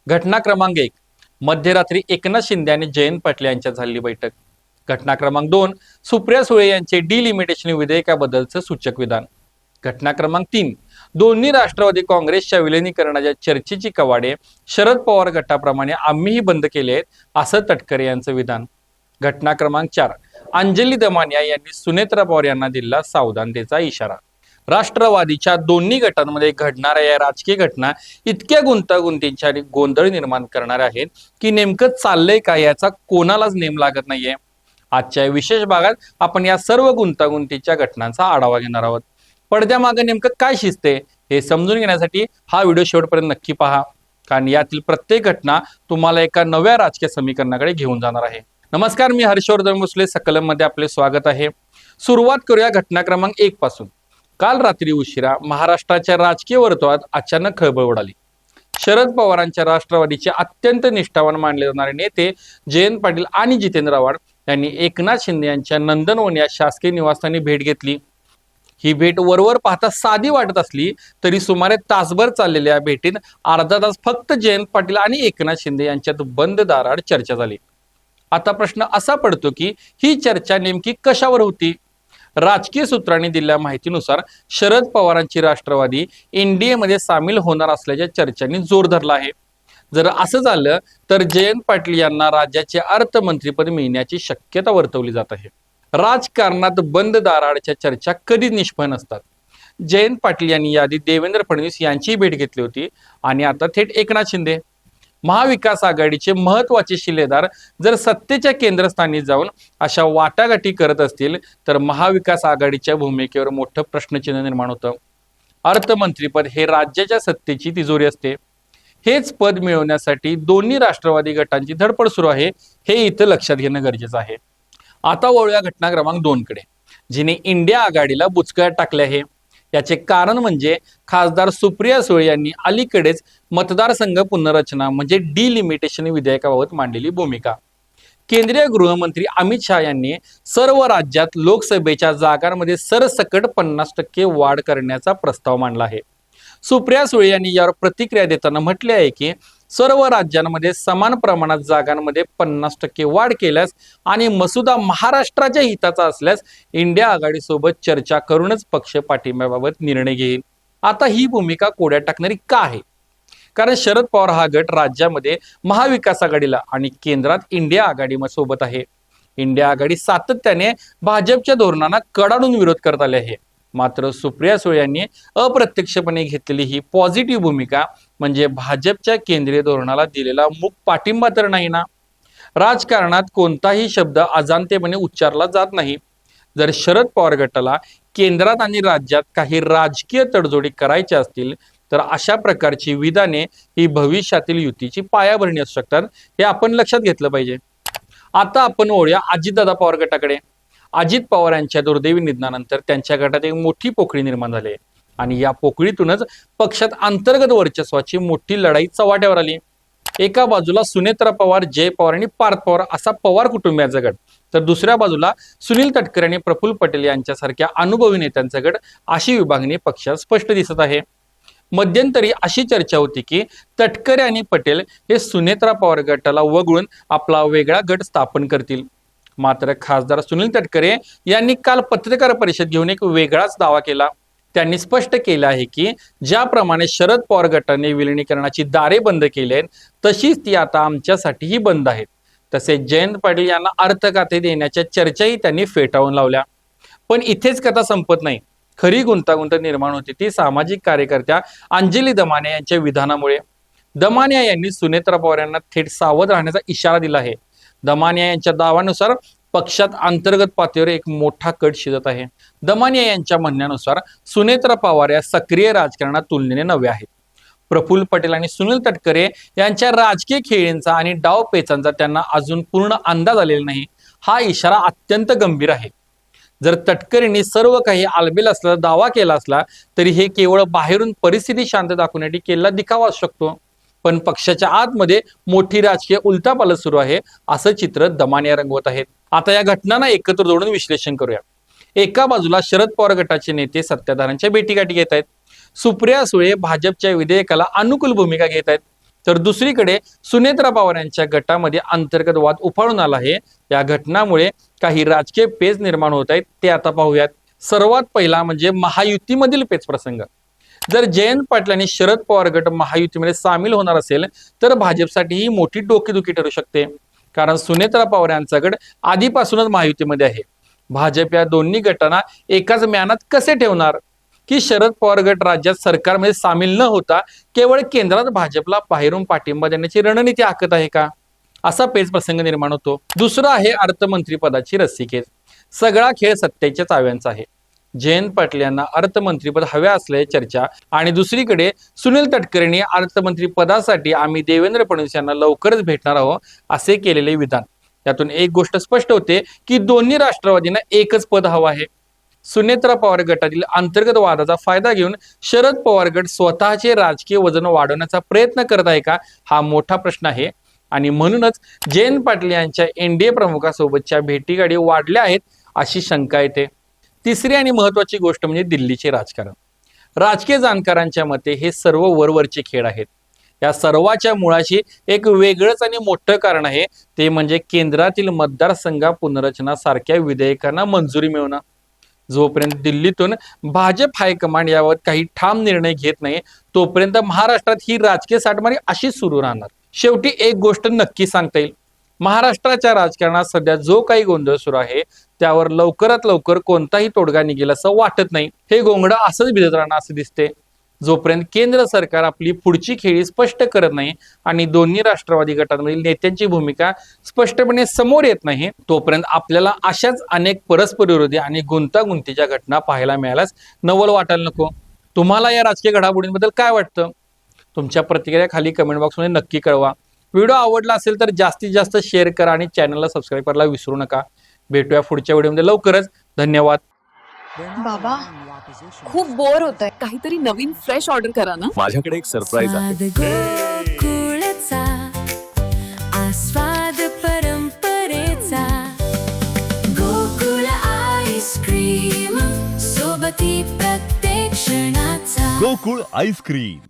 घटना क्रमांक 1, मध्यरात्री एकनाथ शिंदे आणि जयंत पाटील यांच्यात झालेली बैठक. घटना क्रमांक 2, सुप्रिया सुळे यांचे डिलिमिटेशन विधेयकाबद्दलचं सूचक विधान. घटना क्रमांक 3, दोन्ही राष्ट्रवादी काँग्रेसच्या विलिनीकरणाच्या चर्चेची कवाडे शरद पवार गटाप्रमाणे आम्हीही बंद केले आहेत, असं तटकरे यांचं विधान. घटना क्रमांक 4, अंजली दमानिया यांनी सुनेत्रा पवार यांना दिला सावधानतेचा इशारा. राष्ट्रवादीच्या दोन्ही गटांमध्ये घडणाऱ्या या राजकीय घटना इतक्या गुंतागुंतीच्या आणि गोंधळ निर्माण करणाऱ्या आहेत की नेमकं चाललंय काय याचा कोणालाच नेम लागत नाहीये. आजच्या विशेष भागात आपण या सर्व गुंतागुंतीच्या घटनांचा आढावा घेणार आहोत. पडद्यामागे नेमकं काय शिजते हे समजून घेण्यासाठी हा व्हिडिओ शेवटपर्यंत नक्की पहा, कारण यातील प्रत्येक घटना तुम्हाला एका नव्या राजकीय समीकरणाकडे घेऊन जाणार आहे. नमस्कार, मी हर्षवर्धन भोसले, सकलम मध्ये आपले स्वागत आहे. सुरुवात करूया घटना क्रमांक 1 पासून. काल रात्री उशिरा महाराष्ट्राच्या राजकीय वर्तुळात अचानक खळबळ उडाली. शरद पवारांच्या राष्ट्रवादीचे अत्यंत निष्ठावान मानले जाणारे नेते जयंत पाटील आणि जितेंद्र आव्हाड यांनी एकनाथ शिंदे यांच्या नंदनवन या शासकीय निवासस्थानी भेट घेतली. ही भेट वरवर पाहता साधी वाटत असली तरी सुमारे तासभर चाललेल्या भेटीत अर्धा तास फक्त जयंत पाटील आणि एकनाथ शिंदे यांच्यात बंद दाराआड चर्चा झाली. आता प्रश्न असा पडतो की ही चर्चा नेमकी कशावर होती? राजकीय सूत्रांनी दिलेल्या माहितीनुसार शरद पवारांची राष्ट्रवादी एनडीए मध्ये सामील होणार असल्याच्या चर्चांनी जोर धरला आहे. जर असं झालं तर जयंत पाटील यांना राज्याचे अर्थमंत्रीपद मिळण्याची शक्यता वर्तवली जात आहे. राजकारणात बंद दाराआडच्या चर्चा कधीच निष्फळ नसतात. जयंत पाटील यांनी यादी देवेंद्र फडणवीस यांची भेट घेतली होती आणि आता थेट एकनाथ शिंदे. महाविकास आघाडीचे महत्वाचे शिलेदार जर सत्तेच्या केंद्रस्थानी जाऊन अशा वाटाघाटी करत असतील तर महाविकास आघाडीच्या भूमिकेवर मोठं प्रश्नचिन्ह निर्माण होतं. अर्थमंत्रीपद हे राज्याच्या सत्तेची तिजोरी असते. हेच पद मिळवण्यासाठी दोन्ही राष्ट्रवादी गटांची धडपड सुरू आहे, हे इथं लक्षात घेणं गरजेचं आहे. आता वळूया घटना क्रमांक 2 कडे, जिने इंडिया आघाडीला बुचकळ्यात टाकले आहे. याचे कारण म्हणजे खासदार सुप्रिया सुळे यांनी अलीकडेच मतदारसंघ पुनर्रचना म्हणजे डिलिमिटेशन विधेयकाबाबत मांडलेली भूमिका. केंद्रीय गृहमंत्री अमित शहा यांनी सर्व राज्यात लोकसभेच्या जागांमध्ये सरसकट 50% वाढ करण्याचा प्रस्ताव मांडला आहे. सुप्रिया सुळे यांनी यावर प्रतिक्रिया देताना म्हटले आहे की सर्व राज्यांमध्ये समान प्रमाणात जागांमध्ये 50% वाढ केल्यास आणि मसुदा महाराष्ट्राच्या हिताचा असल्यास इंडिया आघाडीसोबत चर्चा करूनच पक्ष पाठिंब्याबाबत निर्णय घेईल. आता ही भूमिका कोड्यात टाकणारी का आहे? कारण शरद पवार हा गट राज्यामध्ये महाविकास आघाडीला आणि केंद्रात इंडिया आघाडी सोबत आहे. इंडिया आघाडी सातत्याने भाजपच्या धोरणांना कडाडून विरोध करत आले आहे. मात्र सुप्रिया सुळे यांनी अप्रत्यक्षपणे घेतलेली ही पॉझिटिव्ह भूमिका म्हणजे भाजपच्या केंद्रीय धोरणाला दिलेला मूक पाठिंबा तर नाही ना. राजकारणात कोणताही शब्द अजाणतेपणे उच्चारला जात नाही. जर शरद पवार गटाला केंद्रात आणि राज्यात काही राजकीय तडजोडी करायच्या असतील तर अशा प्रकारची विधाने ही भविष्यातील युतीची पायाभरणी असू शकतात, हे आपण लक्षात घेतलं पाहिजे. आता आपण वळूया अजितदादा पवार गटाकडे. अजित पवार यांच्या दुर्दैवी निधनानंतर त्यांच्या गटात एक मोठी पोकळी निर्माण झाली आणि या पोकळीतूनच पक्षात अंतर्गत वर्चस्वाची मोठी लढाई चव्हाट्यावर आली. एका बाजूला सुनेत्रा पवार, जय पवार आणि पार्थ पवार असा पवार कुटुंबियांचा गट, तर दुसऱ्या बाजूला सुनील तटकरे आणि प्रफुल्ल पटेल यांच्यासारख्या अनुभवी नेत्यांचा गट, अशी विभागणी पक्षात स्पष्ट दिसत आहे. मध्यंतरी अशी चर्चा होती की तटकरे आणि पटेल हे सुनेत्रा पवार गटाला वगळून आपला वेगळा गट स्थापन करतील. मात्र खासदार सुनील तटकरे यांनी काल पत्रकार परिषद घेऊन एक वेगळाच दावा केला. त्यांनी स्पष्ट केलं आहे की ज्याप्रमाणे शरद पवार गटाने विलिनीकरणाची दारे बंद केली आहेत तशीच ती आता आमच्यासाठीही बंद आहेत. तसेच जयंत पाटील यांना अर्थखाते देण्याच्या चर्चाही त्यांनी फेटाळून लावल्या. पण इथेच कथा संपत नाही. खरी गुंतागुंत निर्माण होती ती सामाजिक कार्यकर्त्या अंजली दमानिया यांच्या विधानामुळे. दमानिया यांनी सुनेत्रा पवार यांना थेट सावध राहण्याचा इशारा दिला आहे. दमानिया यांच्या दाव्यानुसार पक्षात अंतर्गत पातळीवर एक मोठा कट शिजत आहे. दमानिया यांच्या म्हणण्यानुसार सुनेत्रा पवार या सक्रिय राजकारणात तुलनेने नव्या आहेत. प्रफुल्ल पटेल आणि सुनील तटकरे यांच्या राजकीय खेळींचा आणि डावपेचांचा त्यांना अजून पूर्ण अंदाज आलेला नाही. हा इशारा अत्यंत गंभीर आहे. जर तटकरेंनी सर्व काही आलबेल असल्याचा दावा केला असला तरी हे केवळ बाहेरून परिस्थिती शांत दाखवण्यासाठी केलेला दिखावा असू शकतो. पण पक्षाच्या आतमध्ये मोठी राजकीय उलथापालथ सुरू आहे असं चित्र दमानिया रंगवत आहेत. आता या घटनांना एकत्र जोडून विश्लेषण करूया. एका बाजूला शरद पवार गटाचे नेते सत्ताधाऱ्यांच्या भेटीगाठी घेत आहेत. सुप्रिया सुळे भाजपच्या विधेयकाला अनुकूल भूमिका घेत आहेत. तर दुसरीकडे सुनेत्रा पवार यांच्या गटामध्ये अंतर्गत वाद उफाळून आला आहे. या घटनामुळे काही राजकीय पेच निर्माण होत आहेत, ते आता पाहूयात. सर्वात पहिला म्हणजे महायुतीमधील पेच प्रसंग. जर जयंत पाटील आणि शरद पवार गट महायुतीमध्ये सामील होणार असेल तर भाजपसाठी ही मोठी डोकेदुखी ठरू शकते. कारण सुनेत्रा पवार यांचा गट आधीपासूनच महायुतीमध्ये आहे. भाजप या दोन्ही गटांना एकाच म्यानात कसे ठेवणार की शरद पवार गट राज्यात सरकारमध्ये सामील न होता केवळ केंद्रात भाजपला बाहेरून पाठिंबा देण्याची रणनीती आखत आहे का, असा पेच प्रसंग निर्माण होतो. दुसरं आहे अर्थमंत्री पदाची रस्सीखेच. सगळा खेळ सत्तेच्या चाव्यांचा आहे. जयंत पाटील यांना अर्थमंत्रीपद हवे असल्याची चर्चा आणि दुसरीकडे सुनील तटकरेंनी अर्थमंत्री पदासाठी आम्ही देवेंद्र फडणवीस यांना लवकरच भेटणार आहोत असे केलेले विधान. यातून एक गोष्ट स्पष्ट होते की दोन्ही राष्ट्रवादींना एकच पद हवं आहे. सुनेत्रा पवार गटातील अंतर्गत वादाचा फायदा घेऊन शरद पवार गट स्वतःचे राजकीय वजन वाढवण्याचा प्रयत्न करत आहे का, हा मोठा प्रश्न आहे. आणि म्हणूनच जयंत पाटील यांच्या एनडीए प्रमुखासोबतच्या भेटीगाडी वाढल्या आहेत अशी शंका येते. तिसरी आणि महत्वाची गोष्ट म्हणजे दिल्लीचे राजकारण. राजकीय जाणकारांच्या मते हे सर्व वरवरचे खेळ आहेत. या सर्वाच्या मुळाशी एक वेगळंच आणि मोठं कारण आहे, ते म्हणजे केंद्रातील मतदारसंघ पुनर्रचना सारख्या विधेयकांना मंजुरी मिळवणं. जोपर्यंत दिल्लीतून भाजप हायकमांड यावर काही ठाम निर्णय घेत नाही तोपर्यंत महाराष्ट्रात ही राजकीय साठमारी अशीच सुरू राहणार. शेवटी एक गोष्ट नक्की सांगता येईल, महाराष्ट्राच्या राजकारणात सध्या जो काही गोंधळ सुरू आहे त्यावर लवकरात लवकर कोणताही तोडगा निघेल असं वाटत नाही. हे गोंगडं असंच भिजत राहणार असं दिसते. जोपर्यंत केंद्र सरकार आपली पुढची खेळी स्पष्ट करत नाही आणि दोन्ही राष्ट्रवादी गटांमधील नेत्यांची भूमिका स्पष्टपणे समोर येत नाही तोपर्यंत आपल्याला अशाच अनेक परस्पर विरोधी आणि गुंतागुंतीच्या घटना पाहायला मिळाल्यास नवल वाटायला नको. तुम्हाला या राजकीय घडामोडींबद्दल काय वाटतं? तुमच्या प्रतिक्रिया खाली कमेंट बॉक्समध्ये नक्की कळवा. व्हिडिओ आवडला असेल तर जास्तीत जास्त शेअर करा आणि चॅनलला सबस्क्राईब करायला विसरू नका. भेटूया पुढच्या व्हिडिओमध्ये लवकरच. धन्यवाद. बाबा खूप बोर होतंय, काहीतरी नवीन फ्रेश ऑर्डर करा ना. माझ्याकडे एक सरप्राईज आहे. गोकुळचा आस्वाद परंपरेचा गोकुळ आईस्क्रीम सोबती प्रत्येक क्षणाचा गोकुळ आईस्क्रीम.